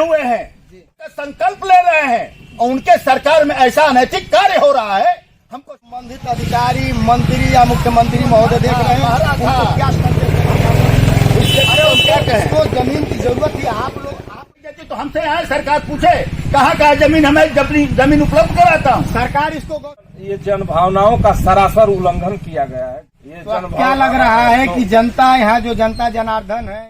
हुए हैं, संकल्प ले रहे हैं और उनके सरकार में ऐसा अनैतिक कार्य हो रहा है। हमको संबंधित अधिकारी, मंत्री या मुख्यमंत्री महोदय देख रहे हैं, उनको क्या क्या कहें? तो जमीन की जरूरत थी, आप लोग तो हमसे यहाँ सरकार पूछे कहाँ जमीन, हमें जमीन उपलब्ध कराता हूँ। सरकार इसको ये जन भावनाओं का सरासर उल्लंघन किया गया है। ये तो क्या लग रहा है कि जनता, यहाँ जो जनता जनार्दन है,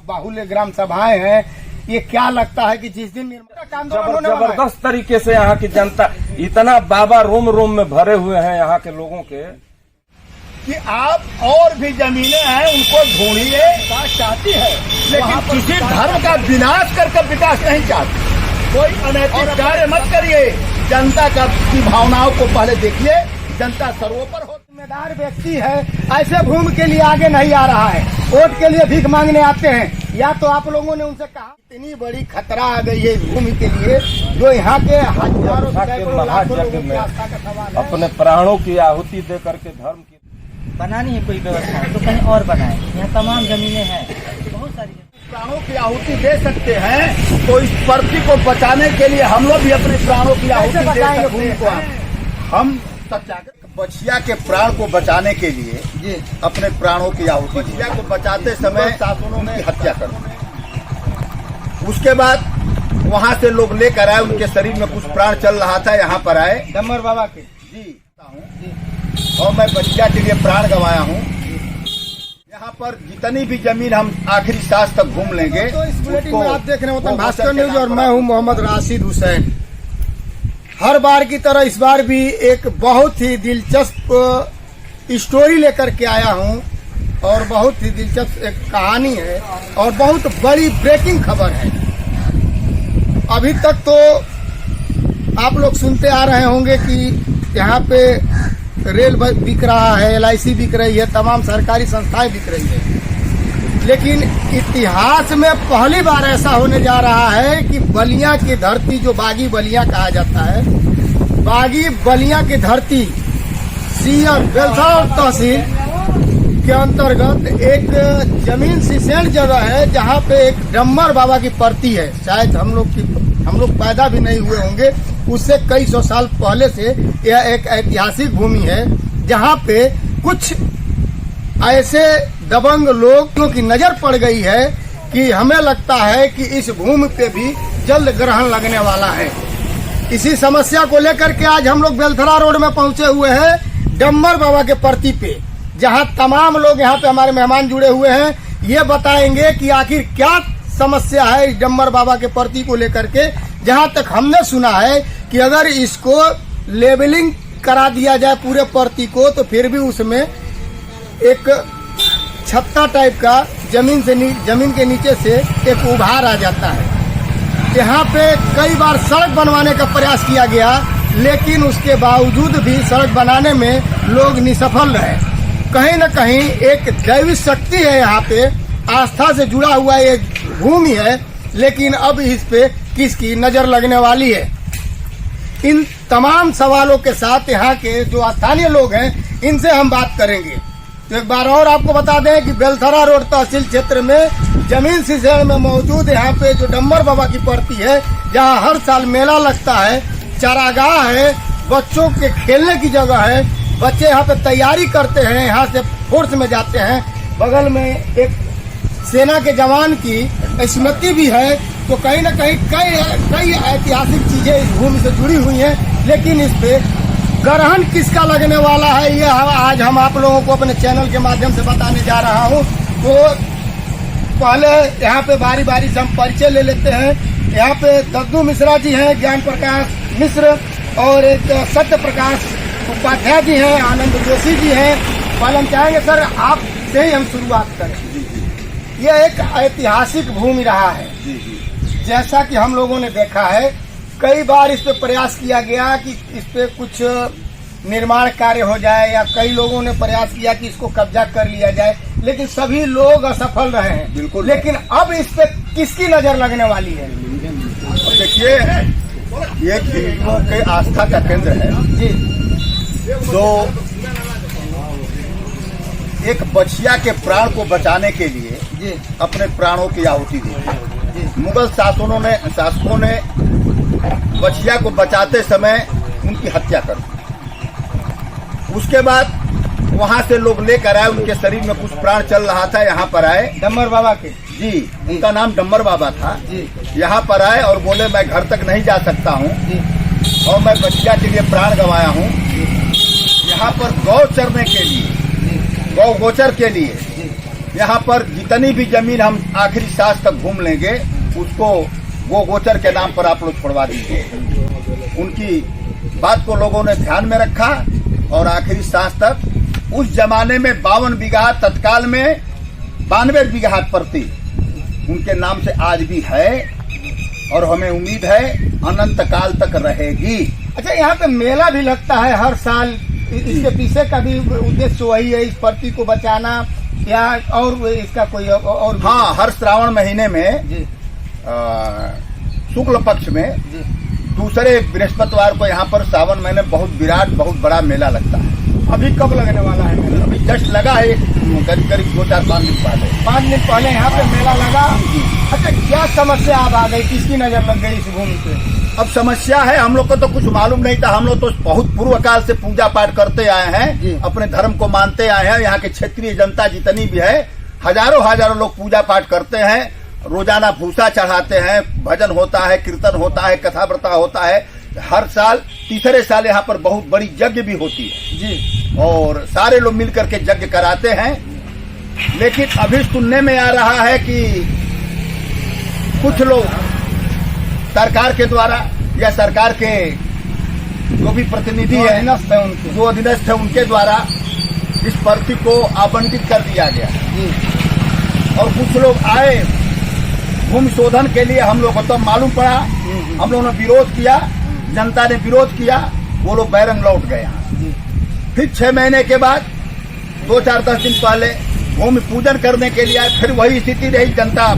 बाहुल्य ग्राम सभाएं हैं, ये क्या लगता है कि जिस दिन जबरदस्त तरीके से यहाँ की जनता इतना बाबा रोम रोम में भरे हुए हैं यहाँ के लोगों के कि आप और भी जमीनें हैं उनको ढूंढिए, विकास चाहती है, लेकिन किसी धर्म का विनाश करके विकास नहीं चाहती। कोई अनैतिक कार्य मत करिए, जनता की भावनाओं को पहले देखिए। जनता सर्वोपर हो। जिम्मेदार व्यक्ति है, ऐसे भूमि के लिए आगे नहीं आ रहा है, वोट के लिए भीख मांगने आते हैं। या तो आप लोगों ने उनसे कहा, इतनी बड़ी खतरा आ गई है भूमि के लिए, जो यहाँ के हजारों लाखों लोगों की आस्था का सवाल है। अपने प्राणों की आहुति दे करके धर्म की बनानी है कोई व्यवस्था तो कहीं और बनाए। यहाँ तमाम जमीनें हैं, बहुत सारी प्राणों की आहुति दे सकते हैं, तो इस पृथ्वी को बचाने के लिए हम लोग भी अपने प्राणों की आहुति दे सकते हैं। हम बछिया के प्राण को बचाने के लिए अपने प्राणों की आहुति, बछिया को बचाते समय शासनों में हत्या कर, उसके बाद वहाँ से लोग लेकर आए, उनके शरीर में कुछ प्राण चल रहा था, यहाँ पर आए डम्बर बाबा के जी, और मैं बछिया के लिए प्राण गंवाया हूँ। यहाँ पर जितनी भी जमीन हम आखिरी सांस तक घूम लेंगे। तो इस बुलेटिन में आप देख रहे हैं भास्कर न्यूज और मैं हूँ मोहम्मद राशिद हुसैन। हर बार की तरह इस बार भी एक बहुत ही दिलचस्प स्टोरी लेकर के आया हूँ और बहुत ही दिलचस्प एक कहानी है और बहुत बड़ी ब्रेकिंग खबर है। अभी तक तो आप लोग सुनते आ रहे होंगे कि यहाँ पे रेल बिक रहा है, LIC बिक रही है, तमाम सरकारी संस्थाएं बिक रही है, लेकिन इतिहास में पहली बार ऐसा होने जा रहा है कि बलिया की धरती, जो बागी बलिया कहा जाता है, बागी बलिया की धरती सीयर बेलसर तहसील के अंतर्गत एक जमीन सिसेंट जगह है, जहाँ पे एक डम्बर बाबा की परती है। शायद हम लोग पैदा भी नहीं हुए होंगे, उससे कई सौ साल पहले से यह एक ऐतिहासिक भूमि है, जहाँ पे कुछ ऐसे दबंग लोगों की नजर पड़ गई है कि हमें लगता है कि इस भूमि पे भी जल्द ग्रहण लगने वाला है। इसी समस्या को लेकर के आज हम लोग बेलथरा रोड में पहुंचे हुए हैं, डम्बर बाबा के परती पे, जहां तमाम लोग यहाँ पे हमारे मेहमान जुड़े हुए हैं। ये बताएंगे कि आखिर क्या समस्या है इस डम्बर बाबा के परती को लेकर के। जहां तक हमने सुना है कि अगर इसको लेबलिंग करा दिया जाए पूरे परती को, तो फिर भी उसमें एक छत्ता टाइप का जमीन के नीचे से एक उभार आ जाता है। यहाँ पे कई बार सड़क बनवाने का प्रयास किया गया, लेकिन उसके बावजूद भी सड़क बनाने में लोग निसफल रहे। कहीं न कहीं एक दैवी शक्ति है, यहाँ पे आस्था से जुड़ा हुआ एक भूमि है, लेकिन अब इस पे किसकी नजर लगने वाली है। इन तमाम सवालों के साथ यहाँ के जो स्थानीय लोग हैं, इनसे हम बात करेंगे। तो एक बार और आपको बता दें कि बेलथरा रोड तहसील क्षेत्र में जमीन सिसेंट में मौजूद यहाँ पे जो डम्बर बाबा की परती है, जहाँ हर साल मेला लगता है, चारागाह है, बच्चों के खेलने की जगह है, बच्चे यहाँ पे तैयारी करते हैं, यहाँ से फोर्स में जाते हैं। बगल में एक सेना के जवान की स्मृति भी है। तो कहीं न कहीं कई ऐतिहासिक चीजें इस भूमि से जुड़ी हुई हैं, लेकिन इस पे ग्रहण किसका लगने वाला है, ये आज हम आप लोगों को अपने चैनल के माध्यम से बताने जा रहा हूँ। तो पहले यहाँ पे बारी बारी से हम परिचय ले लेते हैं। यहाँ पे दद्दू मिश्रा जी हैं, ज्ञान प्रकाश मिश्र, और एक सत्य प्रकाश उपाध्याय जी हैं, आनंद जोशी जी हैं। पहले हम चाहेंगे सर आपसे ही हम शुरुआत करें। यह एक ऐतिहासिक भूमि रहा है, जैसा कि हम लोगों ने देखा है। कई बार इस पे प्रयास किया गया कि इस पे कुछ निर्माण कार्य हो जाए, या कई लोगों ने प्रयास किया कि इसको कब्जा कर लिया जाए, लेकिन सभी लोग असफल रहे हैं। बिल्कुल। लेकिन अब इस पे किसकी नजर लगने वाली है? देखिए, ये हिंदुओं के आस्था का केंद्र है जी। तो एक बछिया के प्राण को बचाने के लिए जी अपने प्राणों की आहुति दी। मुगल शासकों ने बछिया को बचाते समय उनकी हत्या कर दी। उसके बाद वहां से लोग लेकर आए, उनके शरीर में कुछ प्राण चल रहा था, यहाँ पर आए डम्बर बाबा के। जी, उनका नाम डम्बर बाबा था। जी। यहाँ पर आए और बोले मैं घर तक नहीं जा सकता हूँ और मैं बछिया के लिए प्राण गंवाया हूँ। यहाँ पर गौ चरने के लिए, गौ गोचर के लिए यहाँ पर जितनी भी जमीन हम आखिरी सांस तक घूम लेंगे उसको गो गोचर के नाम पर आप लोग छोड़वा दीजिए। उनकी बात को लोगों ने ध्यान में रखा और आखिरी सांस तक, उस जमाने में 52 बीघा, तत्काल में 92 बीघा प्रति उनके नाम से आज भी है और हमें उम्मीद है अनंत काल तक रहेगी। अच्छा, यहाँ पे मेला भी लगता है हर साल, इसके पीछे का भी उद्देश्य वही है, इस प्रति को बचाना या और इसका कोई और? हाँ, हर श्रावण महीने में जी। शुक्ल पक्ष में दूसरे बृहस्पतिवार को यहाँ पर सावन महीने बहुत विराट, बहुत बड़ा मेला लगता है। अभी कब लगने वाला है मेला? अभी जस्ट लगा है, करीब 2-4-5 दिन पहले। 5 दिन पहले यहाँ पे मेला लगा। अच्छा, क्या समस्या अब आ गई, किसकी नजर लग गई इस भूमि पे? अब समस्या है, हम लोग को तो कुछ मालूम नहीं था। हम लोग तो बहुत पूर्व काल से पूजा पाठ करते आए हैं, अपने धर्म को मानते आए हैं। यहाँ के क्षेत्रीय जनता जितनी भी है, हजारों लोग पूजा पाठ करते हैं, रोजाना भूसा चढ़ाते हैं, भजन होता है, कीर्तन होता है, कथा वार्ता होता है। हर साल तीसरे साल यहाँ पर बहुत बड़ी यज्ञ भी होती है जी, और सारे लोग मिलकर के यज्ञ कराते हैं। लेकिन अभी सुनने में आ रहा है कि कुछ लोग सरकार के द्वारा या सरकार के जो भी प्रतिनिधि है, जो अधीनस्थ है, उनके द्वारा इस प्रति को आवंटित कर दिया गया और कुछ लोग आए भूमि शोधन के लिए। हम लोग को तो मालूम पड़ा, हम लोगों ने विरोध किया, जनता ने विरोध किया, वो लोग बैरंग लौट गए। फिर 6 महीने के बाद 2-4-10 दिन पहले भूमि पूजन करने के लिए आए, फिर वही स्थिति रही, जनता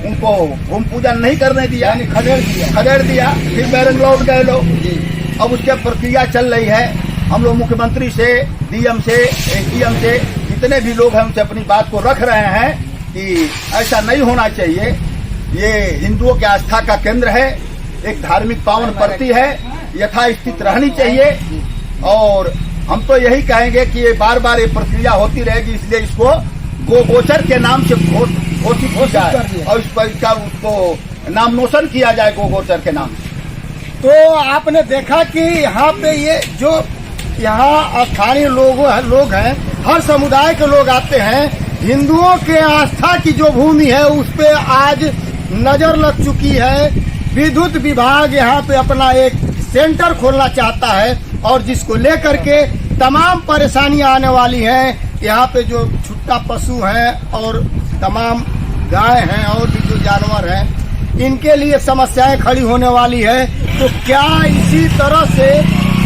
उनको भूमि पूजन नहीं करने दिया, खदेड़ दिया, फिर बैरंग लौट गए लोग। अब उसकी प्रक्रिया चल रही है। हम लोग मुख्यमंत्री से, डीएम से, एसडीएम से, जितने भी लोग हैं उनसे अपनी बात को रख रहे हैं कि ऐसा नहीं होना चाहिए। ये हिंदुओं के आस्था का केंद्र है, एक धार्मिक पावन प्रति है, यथास्थित रहनी चाहिए। और हम तो यही कहेंगे कि ये बार बार ये प्रक्रिया होती रहेगी, इसलिए इसको गोगोचर के नाम से घोषित हो जाए और इस पर इसका उसको नामनोशन किया जाए गोगोचर के नाम से। तो आपने देखा कि यहाँ पे ये जो यहाँ स्थानीय लोग हैं, हर समुदाय के लोग आते हैं। हिंदुओं के आस्था की जो भूमि है उस पे आज नजर लग चुकी है। विद्युत विभाग यहाँ पे अपना एक सेंटर खोलना चाहता है और जिसको लेकर के तमाम परेशानियां आने वाली हैं। यहाँ पे जो छुट्टा पशु हैं और तमाम गाय हैं और भी जो जानवर हैं, इनके लिए समस्याएं खड़ी होने वाली है। तो क्या इसी तरह से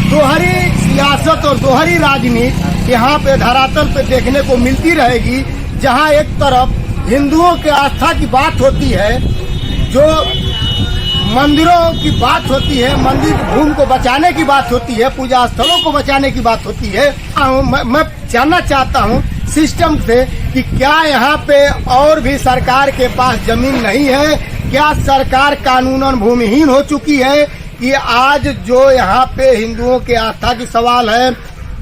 दोहरी सियासत और दोहरी राजनीति यहाँ पे धरातल पे देखने को मिलती रहेगी, जहाँ एक तरफ हिंदुओं के आस्था की बात होती है, जो मंदिरों की बात होती है, मंदिर भूमि को बचाने की बात होती है, पूजा स्थलों को बचाने की बात होती है। मैं जानना चाहता हूँ सिस्टम से कि क्या यहाँ पे और भी सरकार के पास जमीन नहीं है? क्या सरकार कानूनन भूमिहीन हो चुकी है कि आज जो यहाँ पे हिंदुओं के आस्था की सवाल है,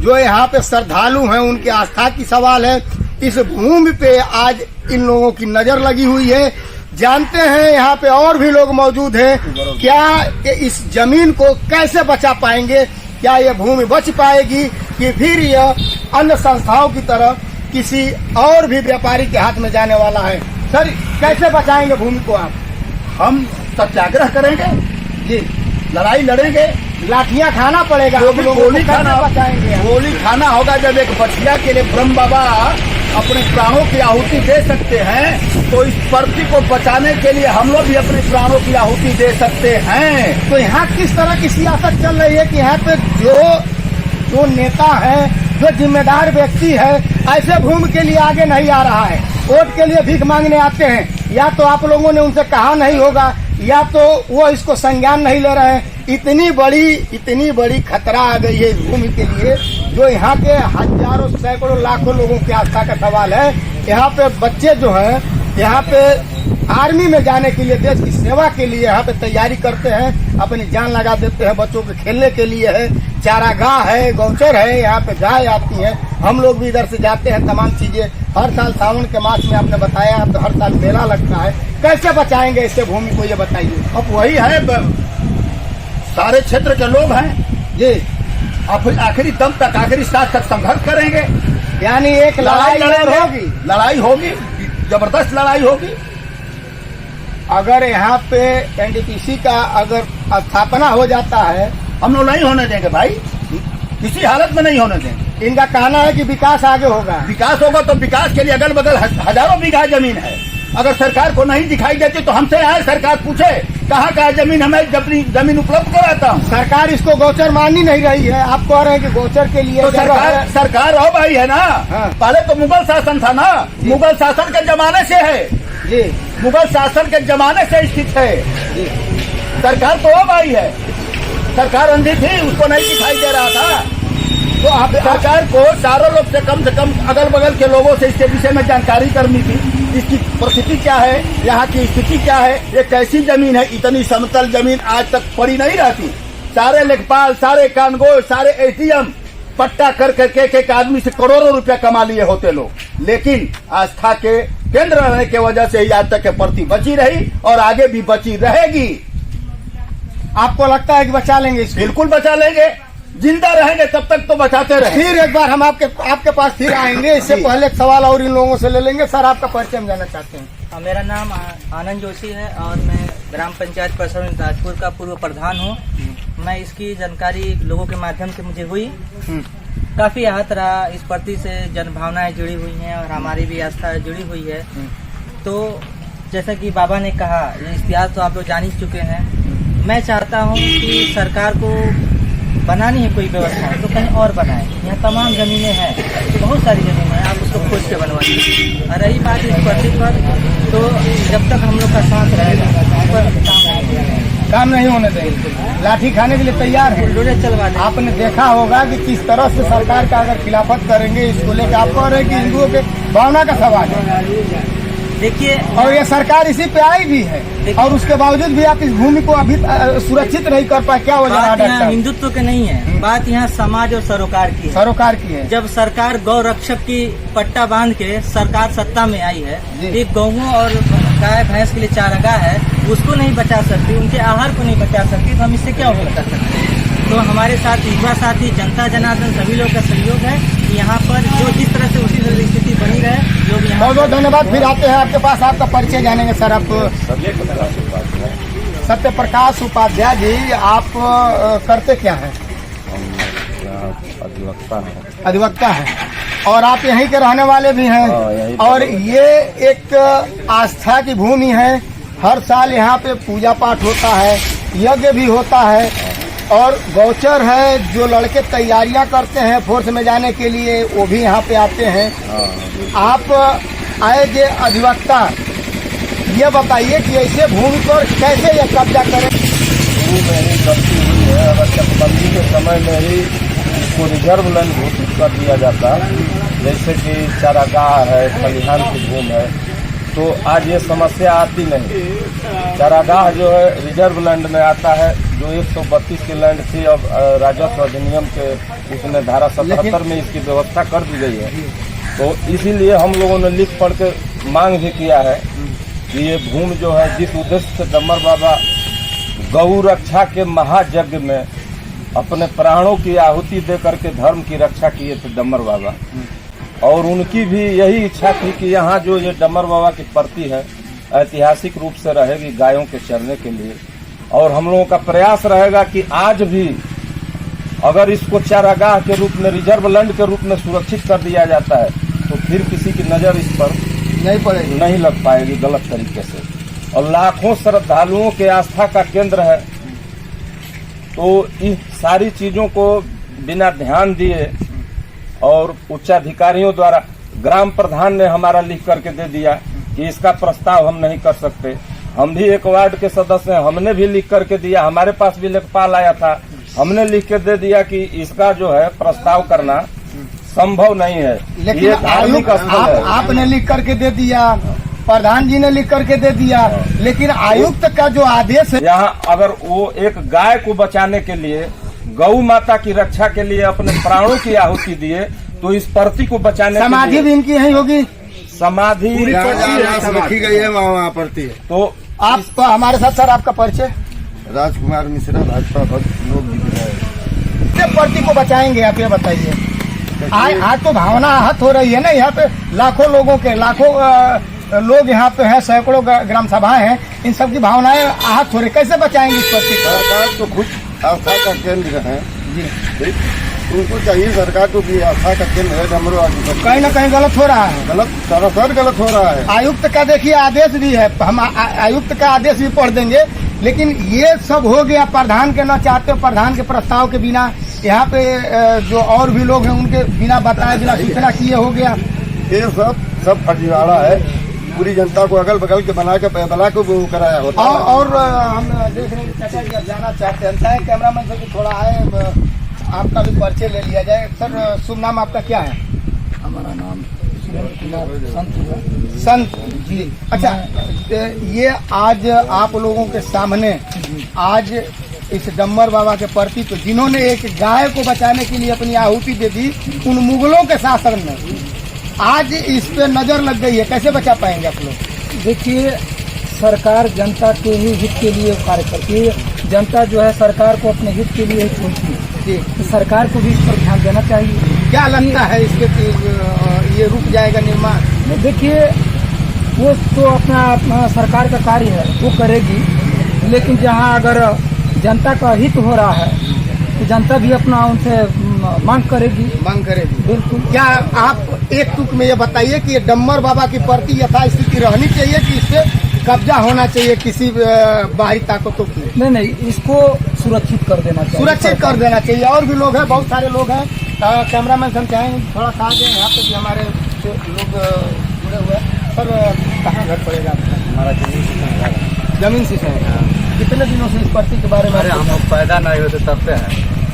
जो यहाँ पे श्रद्धालु हैं उनके आस्था की सवाल है, इस भूमि पे आज इन लोगों की नजर लगी हुई है। जानते हैं यहाँ पे और भी लोग मौजूद हैं, क्या इस जमीन को कैसे बचा पाएंगे? क्या ये भूमि बच पाएगी कि फिर यह अन्य संस्थाओं की तरह किसी और भी व्यापारी के हाथ में जाने वाला है? सर, कैसे बचाएंगे भूमि को आप? हम सत्याग्रह करेंगे जी, लड़ाई लड़ेंगे, लाठियां खाना पड़ेगा, गोली खाना बचाएंगे, गोली खाना होगा। जब एक बछिया के लिए ब्रह्म बाबा अपने प्राणों की आहुति दे सकते हैं, तो इस प्रति को बचाने के लिए हम लोग भी अपने प्राणों की आहुति दे सकते हैं। तो यहाँ किस तरह की सियासत चल रही है कि यहाँ पे जो नेता है, जो जिम्मेदार व्यक्ति है, ऐसे भूमि के लिए आगे नहीं आ रहा है, वोट के लिए भीख मांगने आते हैं। या तो आप लोगों ने उनसे कहा नहीं होगा, या तो वो इसको संज्ञान नहीं ले रहे हैं। इतनी बड़ी खतरा आ गई है इस भूमि के लिए, जो यहाँ के हजारों सैकड़ों लाखों लोगों की आस्था का सवाल है। यहाँ पे बच्चे जो हैं, यहाँ पे आर्मी में जाने के लिए, देश की सेवा के लिए यहाँ पे तैयारी करते हैं, अपनी जान लगा देते हैं। बच्चों के खेलने के लिए है, चारागाह है, गौचर है, यहाँ पे गाय आती है। हम लोग भी इधर से जाते हैं, तमाम चीजें। हर साल सावन के मास में आपने बताया, अब तो हर साल मेला लगता है। कैसे बचाएंगे इससे भूमि को, ये बताइए। अब वही है, सारे क्षेत्र के लोग हैं जी, आखिरी दम तक, आखिरी सांस तक संघर्ष करेंगे। यानी एक लड़ाई होगी, लड़ाई होगी, जबरदस्त लड़ाई होगी। अगर यहाँ पे एनटीपीसी का अगर स्थापना हो जाता है, हम लोग नहीं होने देंगे भाई, किसी हालत में नहीं होने देंगे। इनका कहना है कि विकास आगे होगा। विकास होगा तो विकास के लिए अगल बगल हजारों बीघा जमीन है। अगर सरकार को नहीं दिखाई देती तो हमसे आए, सरकार पूछे कहाँ जमीन, हमें जमीन उपलब्ध कराता हूँ। सरकार इसको गोचर मानी नहीं रही है। आप कह रहे हैं कि गोचर के लिए तो सरकार हो भाई है ना। हाँ। पहले तो मुगल शासन था ना, मुगल शासन के जमाने से है जी, मुगल शासन के जमाने से स्थित है जी। सरकार तो हो भाई है। सरकार अंधी थी, उसको नहीं दिखाई दे रहा था। तो आप सरकार को चारों लोग से कम अगल बगल के लोगों से इसके विषय में जानकारी करनी थी। इसकी परिस्थिति क्या है, यहाँ की स्थिति क्या है, ये कैसी जमीन है। इतनी समतल जमीन आज तक पड़ी नहीं रहती। सारे लेखपाल, सारे कानगो, सारे एटीएम पट्टा कर करके एक आदमी से करोड़ों रुपया कमा लिए होते लोग। लेकिन आस्था के केंद्र रहने की वजह से ही आज तक के प्रति बची रही और आगे भी बची रहेगी। आपको लगता है कि बचा लेंगे इसको? बिल्कुल बचा लेंगे, जिंदा रहेंगे तब तक तो बचाते रहेंगे। फिर एक बार हम आपके पास फिर आएंगे। इससे पहले एक सवाल और इन लोगों से ले लेंगे। सर, आपका परिचय हम जानना चाहते हैं। मेरा नाम आनंद जोशी है और मैं ग्राम पंचायत परिषद ताजपुर का पूर्व प्रधान हूँ। मैं इसकी जानकारी लोगों के माध्यम से मुझे हुई। काफी आहत रहा, इस प्रति से जन भावनाएं जुड़ी हुई हैं और हमारी भी आस्था जुड़ी हुई है। तो जैसा कि बाबा ने कहा, ये इतिहास तो आप लोग जान ही चुके हैं। मैं चाहता हूँ कि सरकार को बनानी है कोई व्यवस्था तो कहीं और बनाए। यहाँ तमाम जमीनें हैं, तो बहुत सारी जमीनें हैं, आप उसको खोज के बनवाइए। और रही बात इस प्रति पर, तो जब तक हम लोग का साथ रहेगा काम नहीं होने देंगे। लाठी खाने के लिए तैयार है। बुलडोजर चलवा दें। आपने देखा होगा कि किस तरह से सरकार का अगर खिलाफत करेंगे इसको लेकर। आप कह रहे हैं कि हिंदुओं के भावना का सवाल है। देखिए, और ये सरकार इसी पे आई भी है और उसके बावजूद भी आप इस भूमि को अभी सुरक्षित नहीं कर पाए। क्या वजह बात यहाँ हिंदुत्व के नहीं है, बात यहाँ समाज और सरोकार की है। सरोकार की है। जब सरकार गौ रक्षक की पट्टा बांध के सरकार सत्ता में आई है, एक गौओं और गाय भैंस के लिए चारागाह है, उसको नहीं बचा सकती, उनके आहार को नहीं बचा सकती, तो हम इससे क्या उम्मीद कर सकते हैं। तो हमारे साथ युवा साथी, जनता जनार्दन सभी लोग का सहयोग है कि यहाँ पर जो जिस तरह से उसी तरह स्थिति बनी रहे। लोग यहाँ बहुत बहुत धन्यवाद। फिर आते हैं आपके पास, आपका परिचय जानेंगे। सर, आप सत्य प्रकाश उपाध्याय जी, आप करते क्या हैं? अधिवक्ता है और आप यहीं के रहने वाले भी हैं। और ये एक आस्था की भूमि है। हर साल यहाँ पे पूजा पाठ होता है, यज्ञ भी होता है और गौचर है। जो लड़के तैयारियां करते हैं फोर्स में जाने के लिए, वो भी यहाँ पे आते हैं। आप आए जे अधिवक्ता, ये बताइए कि ऐसे भूमि पर कैसे ये कब्जा करें? शुरू में ही गलती हुई है। अगर चकबंदी के समय में ही इसको रिजर्व लैंड घोषित कर दिया जाता, जैसे कि चारागाह है, खलिहान की भूमि है, तो आज ये समस्या आती नहीं। चारागाह जो है रिजर्व लैंड में आता है, जो 132 की लैंड थी। अब राजस्व अधिनियम के उसमें धारा 77 में इसकी व्यवस्था कर दी गई है। तो इसीलिए हम लोगों ने लिख पढ़ के मांग भी किया है कि ये भूमि जो है, जिस उद्देश्य से डम्बर बाबा गौ रक्षा के महायज्ञ में अपने प्राणों की आहुति दे करके धर्म की रक्षा किए थे डम्बर बाबा, और उनकी भी यही इच्छा थी कि यहाँ जो ये डम्बर बाबा की प्रति है ऐतिहासिक रूप से रहेगी गायों के चरने के लिए। और हम लोगों का प्रयास रहेगा कि आज भी अगर इसको चारागाह के रूप में, रिजर्व लैंड के रूप में सुरक्षित कर दिया जाता है, तो फिर किसी की नजर इस पर नहीं पड़ेगी, नहीं लग पाएगी गलत तरीके से। और लाखों श्रद्धालुओं के आस्था का केंद्र है। तो इन सारी चीजों को बिना ध्यान दिए और उच्चाधिकारियों द्वारा, ग्राम प्रधान ने हमारा लिख करके दे दिया कि इसका प्रस्ताव हम नहीं कर सकते। हम भी एक वार्ड के सदस्य हैं, हमने भी लिख करके दिया। हमारे पास भी लेखपाल आया था, हमने लिख के दे दिया कि इसका जो है प्रस्ताव करना संभव नहीं है। लेकिन ये धार्मिक स्थल है। आपने लिख करके दे दिया, प्रधान जी ने लिख करके दे दिया, लेकिन आयुक्त का जो आदेश है, यहाँ अगर वो एक गाय को बचाने के लिए, गौ माता की रक्षा के लिए अपने प्राणों की आहुति दिए, तो इस प्रति को बचाने समाधि के भी लिए इनकी यही होगी। समाधि रखी गई है वहाँ प्रति है। तो आप हमारे साथ सर, आपका परिचय? राजकुमार मिश्रा, भाजपा लोक कितने प्रति को बचाएंगे आप ये बताइए। आज तो भावना आहत हो रही है ना, यहाँ पे लाखों लोग यहाँ पे हैं, सैकड़ों ग्राम सभाएं हैं, इन सब की भावनाएं आहत हो रही, कैसे बचाएंगे इस प्रति को? सरकार तो खुद आस्था का केंद्र है जी, उनको चाहिए सरकार को भी आस्था का केंद्र है। डमरू कहीं ना कहीं गलत हो रहा है, गलत सरासर गलत हो रहा है। आयुक्त का देखिए आदेश भी है, हम आयुक्त का आदेश भी पढ़ देंगे, लेकिन ये सब हो गया प्रधान के न चाहते, प्रधान के प्रस्ताव के बिना, यहाँ पे जो और भी लोग हैं उनके बिना बताए, बिना सूचना किए हो गया। ये सब फर्जीवाड़ा है, पूरी जनता को अगल बगल के बना के बला को वो कराया होता है। और हम देख रहे हैं चाचा जी जाना चाहते हैं, कैमरामैन से भी थोड़ा है, आपका भी परिचय ले लिया जाए। सर शुभ नाम आपका क्या है? हमारा नाम संत जी। अच्छा, ये आज आप लोगों के सामने आज इस डम्बर बाबा के प्रति, तो जिन्होंने एक गाय को बचाने के लिए अपनी आहुति दे दी, उन मुगलों के शासन में आज इस पे नजर लग गई है, कैसे बचा पाएंगे आप लोग? देखिए, सरकार जनता के ही हित के लिए कार्य करती है, जनता जो है सरकार को अपने हित के लिए ही चुनती है, तो सरकार को भी इस पर ध्यान देना चाहिए। क्या लगता है इसके ये रुक जाएगा निर्माण? देखिए, वो तो अपना सरकार का कार्य है, वो करेगी, लेकिन जहाँ अगर जनता का हित हो रहा है तो जनता भी अपना उनसे मांग करेगी। बिल्कुल। क्या आप एक टूक में ये बताइए कि ये डम्बर बाबा की प्रति यथास्थिति रहनी चाहिए कि इस पे कब्जा होना चाहिए किसी बाहरी ताकतों की? नहीं, इसको सुरक्षित कर देना चाहिए। सुरक्षित कर देना चाहिए। और भी लोग हैं, बहुत सारे लोग हैं, कैमरामैन हम चाहेंगे थोड़ा सा आगे, यहाँ पे भी हमारे लोग जुड़े हुए हैं। सर कहाँ घर पड़ेगा आपका? हमारा जमीन से है। कितने दिनों से इस प्रति के बारे में? अरे हम पैदा नहीं होते तब से हैं।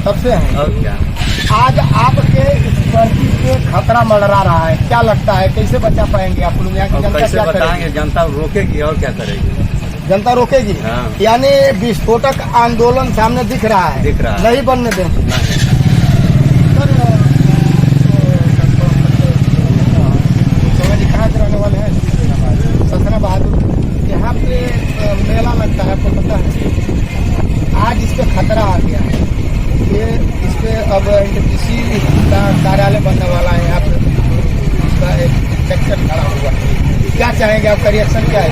तब से हैं। और क्या, आज आपके इस प्रति पे खतरा मंडरा रहा है, क्या लगता है कैसे बचा पाएंगे आप लोग? यहाँ की जनता कैसे क्या बताएंगे? करेगी? जनता रोकेगी और क्या करेगी? जनता रोकेगी। हाँ। यानी विस्फोटक आंदोलन सामने दिख रहा है, नहीं बनने देंगे। कहाँ के रहने वाले हैं? सतना बहादुर। यहाँ पे मेला लगता है, आपको पता है? आज इस पे खतरा आ गया है, ये इस पे अब NTPC का कार्यालय बनने वाला है, यहाँ पे इसका एक सेक्शन खड़ा हुआ। क्या चाहेंगे, आपका रिएक्शन क्या है?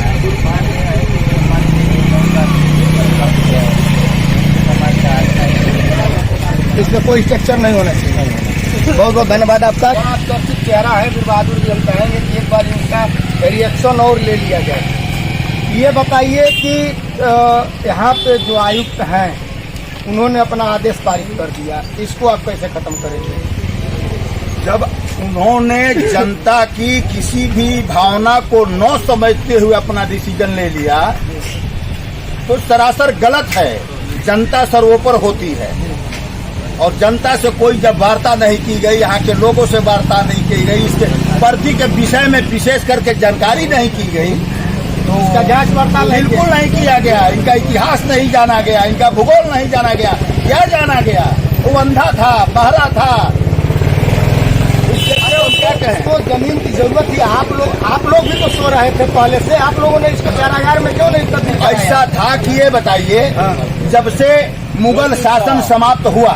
इसमें कोई स्ट्रक्चर नहीं होना चाहिए। बहुत बहुत धन्यवाद आपका। चर्चित चेहरा है वीर बहादुर जी, हम चाहेंगे कि एक बार इनका रिएक्शन और ले लिया जाए। ये बताइए कि यहाँ पे जो आयुक्त हैं उन्होंने अपना आदेश पारित कर दिया, इसको आप कैसे खत्म करेंगे? जब उन्होंने जनता की किसी भी भावना को न समझते हुए अपना डिसीजन ले लिया, तो सरासर गलत है। जनता सर्वोपर होती है और जनता से कोई जब वार्ता नहीं की गई, यहाँ के लोगों से वार्ता नहीं की गई, इसके प्रति के विषय में विशेष करके जानकारी नहीं की गई, तो इसका जांच पड़ताल बिल्कुल नहीं किया गया। इनका इतिहास नहीं जाना गया, इनका भूगोल नहीं जाना गया। क्या जाना गया? वो अंधा था, बहरा था। क्या कहें? तो जमीन की जरूरत थी। आप लोग भी तो सो रहे थे पहले से, आप लोगों ने इसको चारागार में क्यों नहीं कर दिया? ऐसा था कि ये बताइए, जब से मुगल शासन समाप्त हुआ,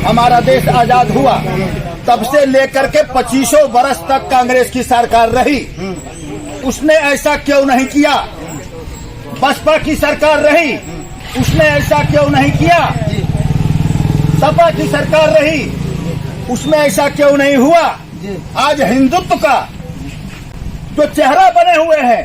हमारा देश आजाद हुआ, तब से लेकर के 25 वर्ष तक कांग्रेस की सरकार रही, उसने ऐसा क्यों नहीं किया? बसपा की सरकार रही, उसने ऐसा क्यों नहीं किया? सपा की सरकार रही, उसमें ऐसा क्यों नहीं हुआ? आज हिंदुत्व का जो चेहरा बने हुए हैं,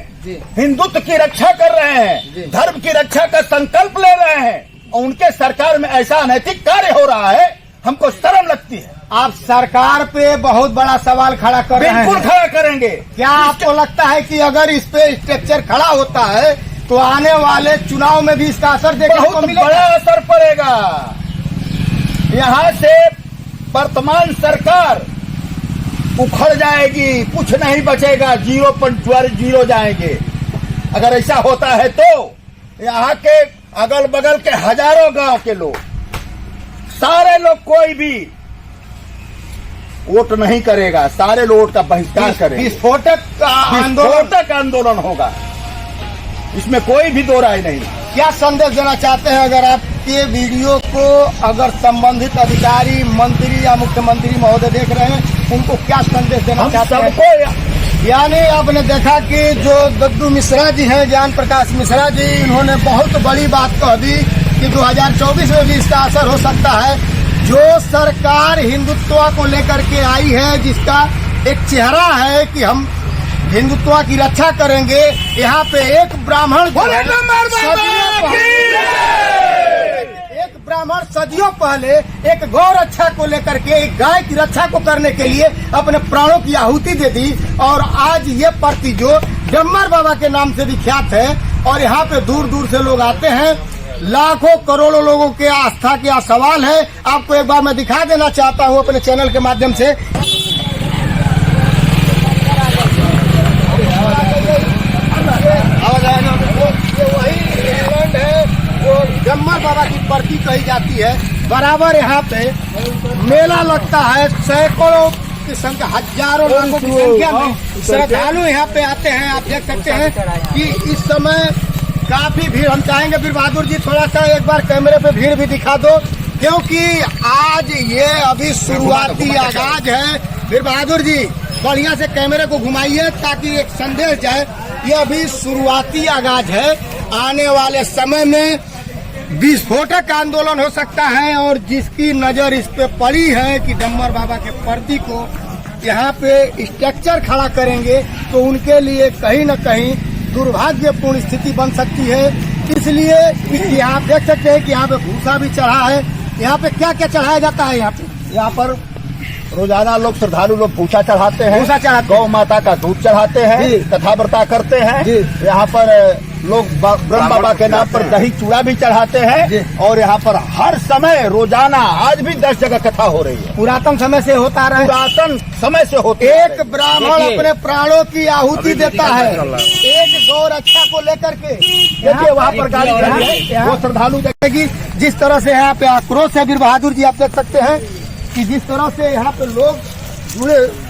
हिंदुत्व की रक्षा कर रहे हैं, धर्म की रक्षा का संकल्प ले रहे हैं, और उनके सरकार में ऐसा अनैतिक कार्य हो रहा है, हमको शर्म लगती है। आप सरकार पे बहुत बड़ा सवाल खड़ा कर रहे हैं। बिल्कुल खड़ा करेंगे। क्या आपको लगता है कि अगर इस पे स्ट्रक्चर खड़ा होता है तो आने वाले चुनाव में भी इसका असर देखने को बहुत मिलेगा? बड़ा असर पड़ेगा। यहाँ से वर्तमान सरकार उखड़ जाएगी, कुछ नहीं बचेगा, 0.0 जाएंगे। अगर ऐसा होता है तो यहाँ के अगल बगल के हजारों गांव के लोग, सारे लोग, कोई भी वोट नहीं करेगा, सारे लोग वोट का बहिष्कार करेंगे। विस्फोटक आंदोलन होगा, इसमें कोई भी दो राय नहीं। क्या संदेश देना चाहते हैं? अगर आपके वीडियो को अगर संबंधित अधिकारी, मंत्री या मुख्यमंत्री महोदय देख रहे हैं, उनको क्या संदेश देना चाहते हैं? सबको, यानी आपने देखा कि जो दद्दू मिश्रा जी हैं, ज्ञान प्रकाश मिश्रा जी, इन्होंने बहुत बड़ी बात कह दी कि 2024 में भी इसका असर हो सकता है। जो सरकार हिंदुत्व को लेकर के आई है, जिसका एक चेहरा है कि हम हिंदुत्व की रक्षा करेंगे, यहाँ पे एक ब्राह्मण सदियों पहले एक गौ रक्षा को लेकर के, एक गाय की रक्षा को करने के लिए अपने प्राणों की आहुति दे दी। और आज ये पर्ची जो डम्मर बाबा के नाम से विख्यात है, और यहाँ पे दूर दूर से लोग आते हैं, लाखों करोड़ों लोगों के आस्था का सवाल है। आपको एक बार मैं दिखा देना चाहता हूँ अपने चैनल के माध्यम से। ये वही इंग्लैंड है जो डम्मर बाबा की पर्ची कही जाती है। बराबर यहाँ पे मेला लगता है, सैकड़ों की संख्या, हजारों लोगों की संख्या में श्रद्धालु यहाँ पे आते हैं। आप देख सकते हैं कि इस समय काफी भीड़। हम चाहेंगे वीर बहादुर जी थोड़ा सा एक बार कैमरे पे भीड़ भी दिखा दो, क्योंकि आज ये अभी शुरुआती आगाज है। वीर बहादुर जी बढ़िया से कैमरे को घुमाइए ताकि एक संदेश जाए। ये अभी शुरुआती आगाज है, आने वाले समय में विस्फोटक आंदोलन हो सकता है। और जिसकी नजर इस पे पड़ी है कि डम्मर बाबा के पर्ची को यहाँ पे स्ट्रक्चर खड़ा करेंगे, तो उनके लिए कहीं न कहीं दुर्भाग्यपूर्ण स्थिति बन सकती है। इसलिए यहाँ देख सकते हैं कि यहाँ पे भूसा भी चढ़ा है। यहाँ पे क्या क्या चढ़ाया जाता है? यहाँ पर रोजाना लोग, श्रद्धालु लोग भूसा चढ़ाते हैं, भूसा चढ़ाते, गौ माता का दूध चढ़ाते हैं, कथा व्रता करते हैं। यहाँ पर लोग ब्रह्म बाबा के नाम पर दही चूड़ा भी चढ़ाते हैं। और यहाँ पर हर समय रोजाना, आज भी 10 जगह कथा हो रही है। पुरातन समय से होता रहा, पुरातन समय से होती है। एक ब्राह्मण अपने प्राणों की आहुति देता है एक गौ रक्षा को लेकर के। देखिए वहाँ पर गाड़ी खड़ी है, वो श्रद्धालु देखेगी। जिस तरह से यहाँ पे आक्रोश है वीर बहादुर जी, आप देख सकते हैं कि जिस तरह से यहाँ पे लोग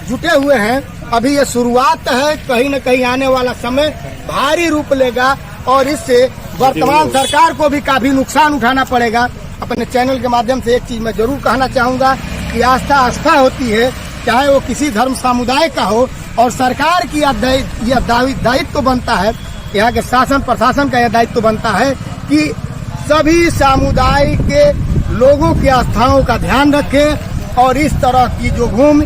जुटे हुए हैं। अभी ये शुरुआत है, कहीं न कहीं आने वाला समय भारी रूप लेगा और इससे वर्तमान सरकार को भी काफी नुकसान उठाना पड़ेगा। अपने चैनल के माध्यम से एक चीज मैं जरूर कहना चाहूंगा कि आस्था होती है, चाहे वो किसी धर्म समुदाय का हो, और सरकार की यह दायित्व बनता है, यहाँ के शासन प्रशासन का यह दायित्व बनता है कि सभी समुदाय के लोगों की आस्थाओं का ध्यान रखें। और इस तरह की जो भूमि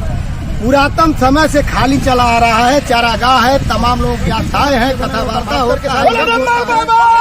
पुरातन समय से खाली चला आ रहा है, चारागाह है, तमाम लोगों की आस्थाएं हैं, कथा वार्ता होता है।